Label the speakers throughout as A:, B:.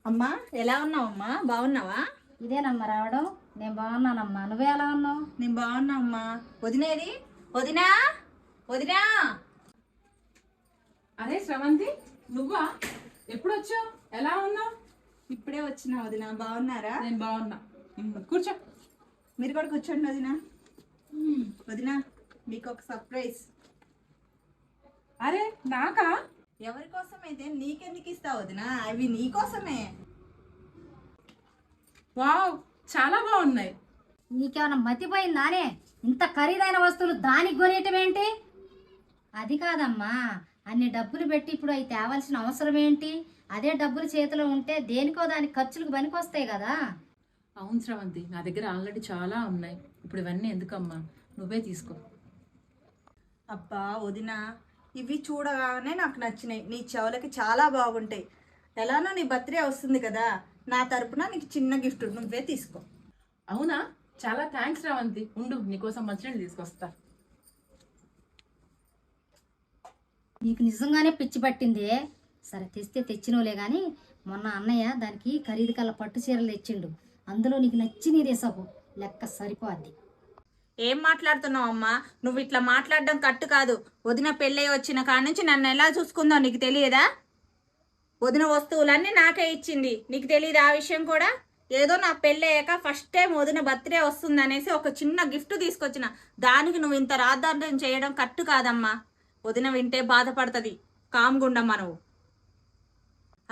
A: అమ్మా ఎలా ఉన్నావమ్మా? బాగున్నావా?
B: ఇదేనమ్మా రావడం. నేను బాగున్నానమ్మా, నువ్వే ఎలా ఉన్నావు?
A: నేను బాగున్నా అమ్మా. వదినేది? వదినా, వదినా.
C: అరే శ్రవంతి, నువ్వా? ఎప్పుడు వచ్చావు? ఎలా ఉన్నావు?
A: ఇప్పుడే వచ్చినా వదినా. బాగున్నారా?
C: నేను బాగున్నా. కూర్చో.
A: మీరు కూడా కూర్చోండి వదినా. వదినా, మీకు ఒక సర్ప్రైజ్.
C: అరే నాకా?
A: ఎవరి కోసమైతే నీకెందుకు ఇస్తావు వదినా? అవి నీకోసమే.
C: వావ్, చాలా బాగున్నాయి.
B: నీకేమైనా మతిపోయిందానే? ఇంత ఖరీదైన వస్తువులు దానికి కొనేయటం ఏంటి? అది కాదమ్మా, అన్ని డబ్బులు పెట్టి ఇప్పుడు అవి తేవాల్సిన అవసరం ఏంటి? అదే డబ్బులు చేతిలో ఉంటే దేనికో దాని ఖర్చులకు పనికొస్తాయి కదా.
C: అవును శ్రవంతి, నా దగ్గర ఆల్రెడీ చాలా ఉన్నాయి. ఇప్పుడు ఇవన్నీ ఎందుకమ్మా, నువ్వే తీసుకో.
A: అబ్బా వదినా, ఇవి చూడగానే నాకు నచ్చినాయి. నీ చెవులకి చాలా బాగుంటాయి. ఎలానో నీ బర్త్డే వస్తుంది కదా, నా తరపున నీకు చిన్న గిఫ్ట్, నువ్వే తీసుకో.
C: అవునా? చాలా థ్యాంక్స్ శ్రవంతి. ఉండు, నీకోసం మంచినీళ్ళు తీసుకొస్తా.
B: నీకు నిజంగానే పిచ్చి పట్టిందే. సరే తెస్తే తెచ్చినోలే కానీ మొన్న అన్నయ్య దానికి ఖరీదు కల పట్టు చీరలు తెచ్చిండు. అందులో నీకు నచ్చినది సబు లెక్క సరిపోద్ది.
A: ఏం మాట్లాడుతున్నావు అమ్మా? నువ్వు ఇట్లా మాట్లాడడం కట్టు కాదు. వదిన పెళ్ళై వచ్చిన కాడి నుంచి నన్ను ఎలా చూసుకుందో నీకు తెలియదా? వదిన వస్తువులన్నీ నాకే ఇచ్చింది, నీకు తెలియదు ఆ విషయం కూడా? ఏదో నా పెళ్ళయ్యాక ఫస్ట్ టైం వదిన బర్త్డే వస్తుంది అనేసి ఒక చిన్న గిఫ్ట్ తీసుకొచ్చిన, దానికి నువ్వు ఇంత రాద్ధాంతం చేయడం కట్టు కాదమ్మా. వదిన వింటే బాధపడుతుంది. కామ్గుండమ్మా నువ్వు.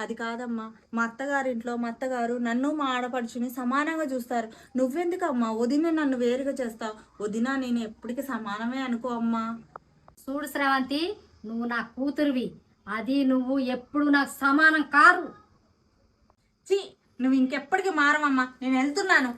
A: అది కాదమ్మా, మా అత్తగారింట్లో మా అత్తగారు నన్ను మా ఆడపడుచుని సమానంగా చూస్తారు. నువ్వెందుకమ్మా వదిన నన్ను వేరుగా చేస్తావు? వదిన నేను ఎప్పటికీ సమానమే అనుకో అమ్మా.
B: చూడు శ్రవంతి, నువ్వు నా కూతురువి, అది నువ్వు ఎప్పుడు నాకు సమానం కారు.
A: ఛీ, నువ్వు ఇంకెప్పటికీ మారవమ్మా. నేను వెళ్తున్నాను.